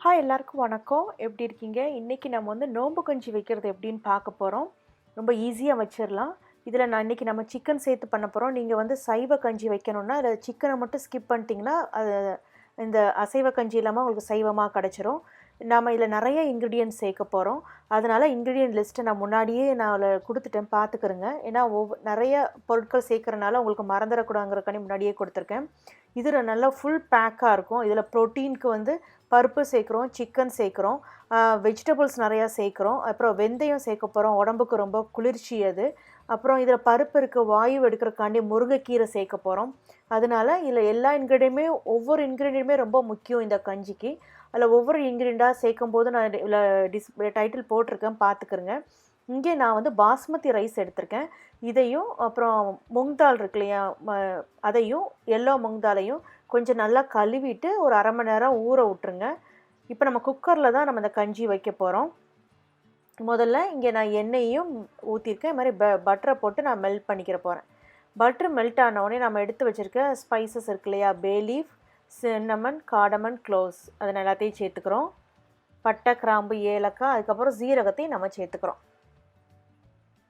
Hi எல்லாருக்கும் வணக்கம். எப்படி இருக்கீங்க? இன்றைக்கி நம்ம வந்து நோம்பு கஞ்சி வைக்கிறது எப்படின்னு பார்க்க போகிறோம். ரொம்ப ஈஸியாக வச்சிடலாம். இதில் இன்றைக்கி நம்ம சிக்கன் சேர்த்து பண்ண போகிறோம். நீங்கள் வந்து சைவ கஞ்சி வைக்கணுன்னா அதில் சிக்கனை மட்டும் ஸ்கிப் பண்ணிட்டீங்கன்னா அது இந்த அசைவ கஞ்சி இல்லாமல் உங்களுக்கு சைவமாக கிடச்சிரும். நாம் இதில் நிறைய இன்க்ரீடியன்ட்ஸ் சேர்க்க போகிறோம். அதனால் இன்க்ரீடியன்ட் லிஸ்ட்டை நான் முன்னாடியே நான் அதில் கொடுத்துட்டேன், பார்த்துக்கிறேங்க. ஏன்னா நிறைய பொருட்கள் சேர்க்குறனால உங்களுக்கு மறந்துடக்கூடாதுங்கிறக்காண்டி முன்னாடியே கொடுத்துருக்கேன். இதில் நல்லா ஃபுல் பேக்காக இருக்கும். இதில் ப்ரோட்டீனுக்கு வந்து பருப்பு சேர்க்குறோம், சிக்கன் சேர்க்குறோம், வெஜிடபிள்ஸ் நிறையா சேர்க்குறோம், அப்புறம் வெந்தயம் சேர்க்க போகிறோம். உடம்புக்கு ரொம்ப குளிர்ச்சி அது. அப்புறம் இதில் பருப்பு இருக்க வாயு எடுக்கிறக்காண்டி முருங்கைக்கீரை சேர்க்க போகிறோம். அதனால இதில் எல்லா இன்க்ரீடியமே ஒவ்வொரு இன்க்ரீடியமே ரொம்ப முக்கியம் இந்த கஞ்சிக்கு. அதில் ஒவ்வொரு இன்க்ரீடியண்ட்டாக சேர்க்கும் போது நான் இதில் டைட்டில் போட்டிருக்கேன், பார்த்துக்கிறேங்க. இங்கே நான் வந்து பாஸ்மதி ரைஸ் எடுத்திருக்கேன். இதையும் அப்புறம் மூங் தால் இருக்கு இல்லையா, அதையும் எல்லோ மூங் தாலையும் கொஞ்சம் நல்லா கழுவிட்டு ஒரு அரை மணி நேரம் ஊற விட்டுருங்க. இப்போ நம்ம குக்கரில் தான் நம்ம இந்த கஞ்சி வைக்க போகிறோம். முதல்ல இங்கே நான் எண்ணெயையும் ஊற்றிருக்கேன். இது மாதிரி பட்டரை போட்டு நான் மெல்ட் பண்ணிக்கிற போகிறேன். பட்ரு மெல்ட் ஆனவுடனே நம்ம எடுத்து வச்சுருக்க ஸ்பைசஸ் இருக்கு இல்லையா, பே லீஃப், சின்னமன், கார்டமம், க்ளோவ்ஸ், அதை எல்லாத்தையும் சேர்த்துக்கிறோம். பட்டை, கிராம்பு, ஏலக்காய், அதுக்கப்புறம் சீரகத்தையும் நம்ம சேர்த்துக்கிறோம்.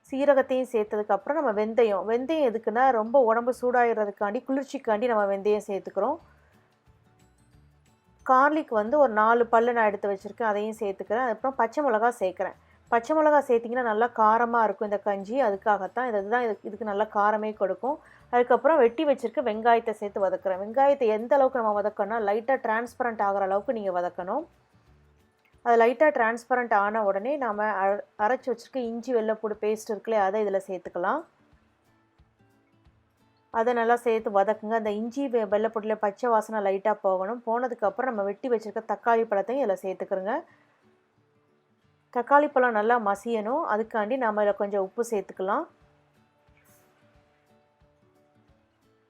சீரகத்தையும் சேர்த்ததுக்கப்புறம் நம்ம வெந்தயம் எதுக்குன்னா ரொம்ப உடம்பு சூடாகிறதுக்காண்டி, குளிர்ச்சிக்காண்டி நம்ம வெந்தயம் சேர்த்துக்கிறோம். கார்லிக் வந்து ஒரு 4 பல்லு நான் எடுத்து வச்சுருக்கேன், அதையும் சேர்த்துக்கிறேன். அதுக்கப்புறம் பச்சை மிளகா சேர்க்குறேன். பச்சை மிளகா சேர்த்திங்கன்னா நல்லா காரமாக இருக்கும் இந்த கஞ்சி, அதுக்காகத்தான். இதுக்கு நல்லா காரமே கொடுக்கும். அதுக்கப்புறம் வெட்டி வச்சுருக்க வெங்காயத்தை சேர்த்து வதக்குறேன். வெங்காயத்தை எந்த அளவுக்கு நம்ம வதக்கணும்னா லைட்டாக டிரான்ஸ்பரண்ட் ஆகிற அளவுக்கு நீங்கள் வதக்கணும். அது லைட்டாக டிரான்ஸ்பரண்ட் ஆன உடனே நாம் அரைச்சி வச்சுருக்க இஞ்சி வெள்ளைப்பூடு பேஸ்ட் இருக்குல்லையே, அதை இதில் சேர்த்துக்கலாம். அதை நல்லா சேர்த்து வதக்குங்க. அந்த இஞ்சி வெள்ளைப்பூடில் பச்சை வாசனை லைட்டாக போகணும். போனதுக்கப்புறம் நம்ம வெட்டி வச்சுருக்க தக்காளி பழத்தையும் இதில் சேர்த்துக்கிறோங்க. தக்காளி பழம் நல்லா மசியணும், அதுக்காண்டி நம்ம இதில் கொஞ்சம் உப்பு சேர்த்துக்கலாம்.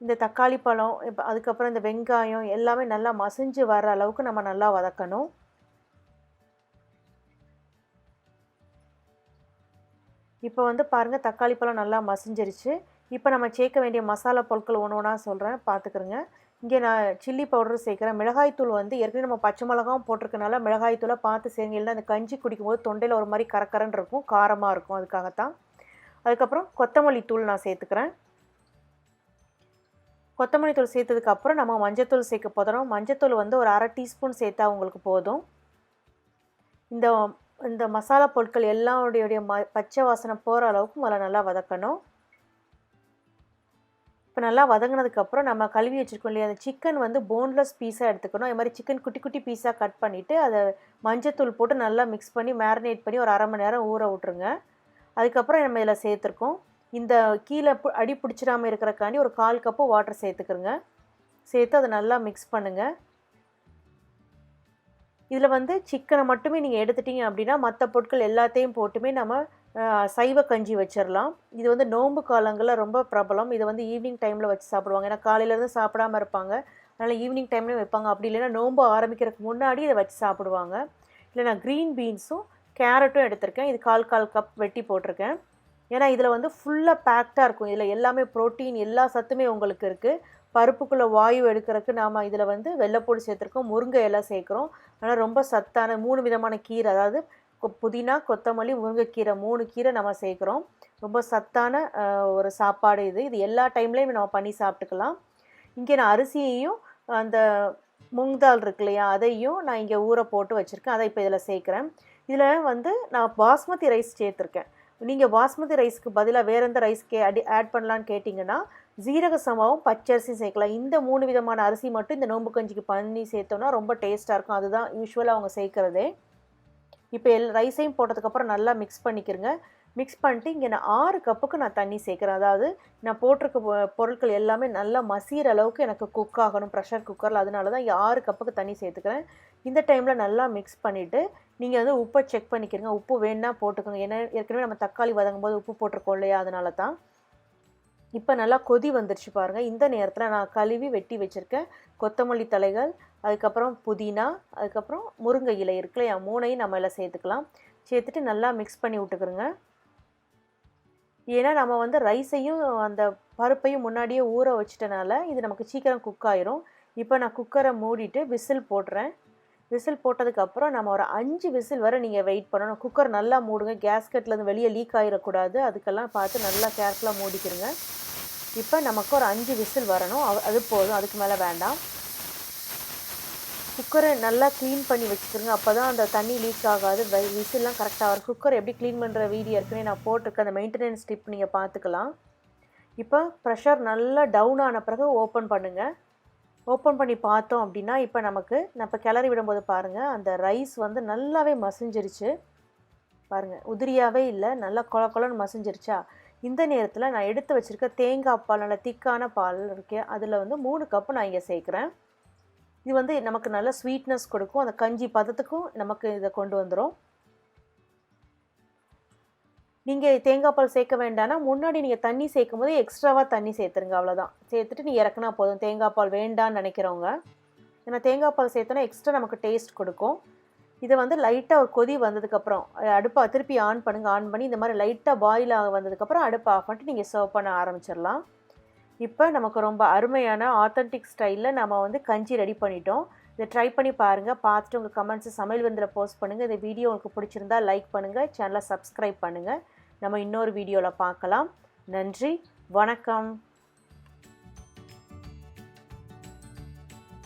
இந்த தக்காளி பழம் அதுக்கப்புறம் இந்த வெங்காயம் எல்லாமே நல்லா மசிஞ்சு வர அளவுக்கு நம்ம நல்லா வதக்கணும். இப்போ வந்து பாருங்கள், தக்காளி பழம் நல்லா மசிஞ்சிருச்சு. இப்போ நம்ம சேர்க்க வேண்டிய மசாலா பொருட்கள் ஒன்று ஒன்றா சொல்கிறேன், பார்த்துக்கிறேங்க. இங்கே நான் சில்லி பவுடர் சேர்க்குறேன். மிளகாய்த்தூள் வந்து ஏற்கனவே நம்ம பச்சை மிளகாவும் போட்டிருக்கனால மிளகாய்த்தூளை பார்த்து சேர்ங்க, இல்லைன்னா அந்த கஞ்சி குடிக்கும்போது தொண்டையில் ஒரு மாதிரி கரக்கரன்னு இருக்கும், காரமாக இருக்கும், அதுக்காகத்தான். அதுக்கப்புறம் கொத்தமல்லி தூள் நான் சேர்த்துக்கிறேன். கொத்தமல்லி தூள் சேர்த்ததுக்கப்புறம் நம்ம மஞ்சத்தூள் சேர்க்க போதும். மஞ்சத்தூள் வந்து ஒரு அரை டீஸ்பூன் சேர்த்தா உங்களுக்கு போதும். இந்த மசாலா பொருட்கள் எல்லாருடைய பச்சை வாசனை போகிற அளவுக்கு முதல்ல நல்லா வதக்கணும். இப்போ நல்லா வதங்கினதுக்கப்புறம் நம்ம கழுவி வச்சுருக்கோம் இல்லையா, அந்த சிக்கன் வந்து போன்லெஸ் பீஸாக எடுத்துக்கணும். இது மாதிரி சிக்கன் குட்டி குட்டி பீஸாக கட் பண்ணிவிட்டு அதை மஞ்சத்தூள் போட்டு நல்லா மிக்ஸ் பண்ணி மேரினேட் பண்ணி ஒரு அரை மணி நேரம் ஊற விட்ருங்க. அதுக்கப்புறம் நம்ம இதில் சேர்த்துருக்கோம். இந்த கீழே அடி பிடிச்சிடாமல் இருக்கிறக்காண்டி ஒரு 1/4 கப்பு வாட்டர் சேர்த்துக்கிறோங்க. சேர்த்து அதை நல்லா மிக்ஸ் பண்ணுங்கள். இதில் வந்து சிக்கனை மட்டுமே நீங்கள் எடுத்துட்டீங்க அப்படின்னா மற்ற பொருட்கள் எல்லாத்தையும் போட்டுமே நம்ம சைவ கஞ்சி வச்சிடலாம். இது வந்து நோன்பு காலங்களில் ரொம்ப பிரபலம். இதை வந்து ஈவினிங் டைமில் வச்சு சாப்பிடுவாங்க. ஏன்னா காலையிலேருந்து சாப்பிடாமல் இருப்பாங்க, அதனால் ஈவினிங் டைம்லேயும் வைப்பாங்க. அப்படி இல்லைன்னா நோன்பு ஆரம்பிக்கிறதுக்கு முன்னாடி இதை வச்சு சாப்பிடுவாங்க. இல்லை நான் க்ரீன் பீன்ஸும் கேரட்டும் எடுத்திருக்கேன். இது 1/4 கப் வெட்டி போட்டிருக்கேன். ஏன்னா இதில் வந்து ஃபுல்லாக பேக்டாக இருக்கும். இதில் எல்லாமே ப்ரோட்டீன், எல்லா சத்துமே உங்களுக்கு இருக்குது. பருப்புக்குள்ளே வாயு எடுக்கிறதுக்கு நாம் இதில் வந்து வெள்ளைப்பூடு சேர்த்துருக்கோம், முருங்கை எல்லாம் சேர்க்குறோம். அதனால் ரொம்ப சத்தான 3 விதமான கீரை, அதாவது புதினா, கொத்தமல்லி, முருங்கைக்கீரை 3 கீரை நம்ம சேர்க்குறோம். ரொம்ப சத்தான ஒரு சாப்பாடு இது. இது எல்லா டைம்லேயும் நம்ம பண்ணி சாப்பிட்டுக்கலாம். இங்கே நான் அரிசியையும் அந்த மூங் தால் இருக்கு இல்லையா, அதையும் நான் இங்கே ஊற போட்டு வச்சுருக்கேன். அதை இப்போ இதில் சேர்க்குறேன். இதில் வந்து நான் பாஸ்மதி ரைஸ் சேர்த்துருக்கேன். நீங்கள் பாஸ்மதி ரைஸ்க்கு பதிலாக வேறு எந்த ரைஸ்க்கு ஆட் பண்ணலான்னு கேட்டிங்கன்னா ஜீரக சம்பாவும் பச்சரிசியும் சேர்க்கலாம். இந்த 3 விதமான அரிசி மட்டும் இந்த நோம்பு கஞ்சிக்கு பண்ணி சேர்த்தோன்னா ரொம்ப டேஸ்ட்டாக இருக்கும். அதுதான் யூஸ்வலாக அவங்க சேர்க்குறதே. இப்போ ரைஸையும் போட்டதுக்கப்புறம் நல்லா மிக்ஸ் பண்ணிக்கிறங்க. மிக்ஸ் பண்ணிட்டு இங்கே நான் 6 கப்புக்கு நான் தண்ணி சேர்க்குறேன். அதாவது நான் போட்டிருக்க பொருட்கள் எல்லாமே நல்லா மசிகிற அளவுக்கு எனக்கு குக் ஆகணும் ப்ரெஷர் குக்கரில். அதனால தான் இங்கே 6 கப்புக்கு தண்ணி சேர்த்துக்கிறேன். இந்த டைமில் நல்லா மிக்ஸ் பண்ணிவிட்டு நீங்கள் வந்து உப்பை செக் பண்ணிக்கிறங்க. உப்பு வேணுன்னா போட்டுக்கோங்க. ஏன்னா ஏற்கனவே நம்ம தக்காளி வதங்கும் போது உப்பு போட்டிருக்கோம் இல்லையா, அதனால தான். இப்போ நல்லா கொதி வந்துருச்சு பாருங்கள். இந்த நேரத்தில் நான் கழுவி வெட்டி வச்சுருக்கேன் கொத்தமல்லி தலைகள், அதுக்கப்புறம் புதினா, அதுக்கப்புறம் முருங்கை இலை இருக்கு இல்லையா, 3ஐயும் நம்ம எல்லாம் சேர்த்துக்கலாம். சேர்த்துட்டு நல்லா மிக்ஸ் பண்ணி விட்டுக்கிறோங்க. ஏன்னா நம்ம வந்து ரைஸையும் அந்த பருப்பையும் முன்னாடியே ஊற வச்சிட்டனால இது நமக்கு சீக்கிரம் குக் ஆயிரும். இப்போ நான் குக்கரை மூடிட்டு விசில் போடுறேன். விசில் போட்டதுக்கப்புறம் நம்ம ஒரு 5 விசில் வரை நீங்கள் வெயிட் பண்ணணும். குக்கர் நல்லா மூடுங்க, கேஸ்கெட்லேருந்து வெளியே லீக் ஆகிடக்கூடாது. அதுக்கெல்லாம் பார்த்து நல்லா கேர்ஃபுல்லாக மூடிக்கிறங்க. இப்போ நமக்கு ஒரு 5 விசில் வரணும், அது போதும், அதுக்கு மேலே வேண்டாம். குக்கரை நல்லா க்ளீன் பண்ணி வச்சுக்கிறோங்க, அப்போ தான் அந்த தண்ணி லீக் ஆகாது, விசில்லாம் கரெக்டாக வரும். குக்கர் எப்படி க்ளீன் பண்ணுற வீடியோ ஏற்கனவே நான் போட்டிருக்கேன், அந்த மெயின்டெனன்ஸ் டிப் நீங்கள் பார்த்துக்கலாம். இப்போ ப்ரெஷர் நல்லா டவுன் ஆன பிறகு ஓப்பன் பண்ணுங்கள். ஓப்பன் பண்ணி பார்த்தோம் அப்படின்னா இப்போ நமக்கு இப்போ கிளறி விடும்போது பாருங்கள், அந்த ரைஸ் வந்து நல்லாவே மசிஞ்சிருச்சு பாருங்கள், உதிரியாகவே இல்லை, நல்லா கொலன்னு மசிஞ்சிருச்சா. இந்த நேரத்தில் நான் எடுத்து வச்சுருக்க தேங்காய் பால், நல்லா திக்கான பால் இருக்கு, அதில் வந்து 3 கப்பு நான் இங்கே சேர்க்குறேன். இது வந்து நமக்கு நல்ல ஸ்வீட்னஸ் கொடுக்கும், அந்த கஞ்சி பதத்துக்கும் நமக்கு இதை கொண்டு வந்துடும். நீங்கள் தேங்காய் பால் சேர்க்க வேண்டாம்னா முன்னாடி நீங்கள் தண்ணி சேர்க்கும் போது எக்ஸ்ட்ராவாக தண்ணி சேர்த்துருங்க, அவ்வளோதான். சேர்த்துட்டு நீங்கள் இறக்குனா போதும். தேங்காய் பால் வேண்டான்னு நினைக்கிறவங்க, ஏன்னா தேங்காய் பால் சேர்த்தோன்னா எக்ஸ்ட்ரா நமக்கு டேஸ்ட் கொடுக்கும். இதை வந்து லைட்டாக ஒரு கொதி வந்ததுக்கப்புறம் அடுப்பை திருப்பி ஆன் பண்ணுங்கள். ஆன் பண்ணி இந்த மாதிரி லைட்டாக பாயில் ஆக வந்ததுக்கப்புறம் அடுப்பை ஆஃப் பண்ணிட்டு நீங்கள் சர்வ் பண்ண ஆரம்பிச்சிடலாம். இப்போ நமக்கு ரொம்ப அருமையான ஆத்தென்டிக் ஸ்டைலில் நம்ம வந்து கஞ்சி ரெடி பண்ணிட்டோம். இதை ட்ரை பண்ணி பாருங்கள். பார்த்துட்டு உங்கள் கமெண்ட்ஸை சமையல் விருந்தில் போஸ்ட் பண்ணுங்கள். இந்த வீடியோ உங்களுக்கு பிடிச்சிருந்தா லைக் பண்ணுங்கள், சேனலை சப்ஸ்கிரைப் பண்ணுங்கள். நம்ம இன்னொரு வீடியோவில் பார்க்கலாம். நன்றி, வணக்கம்.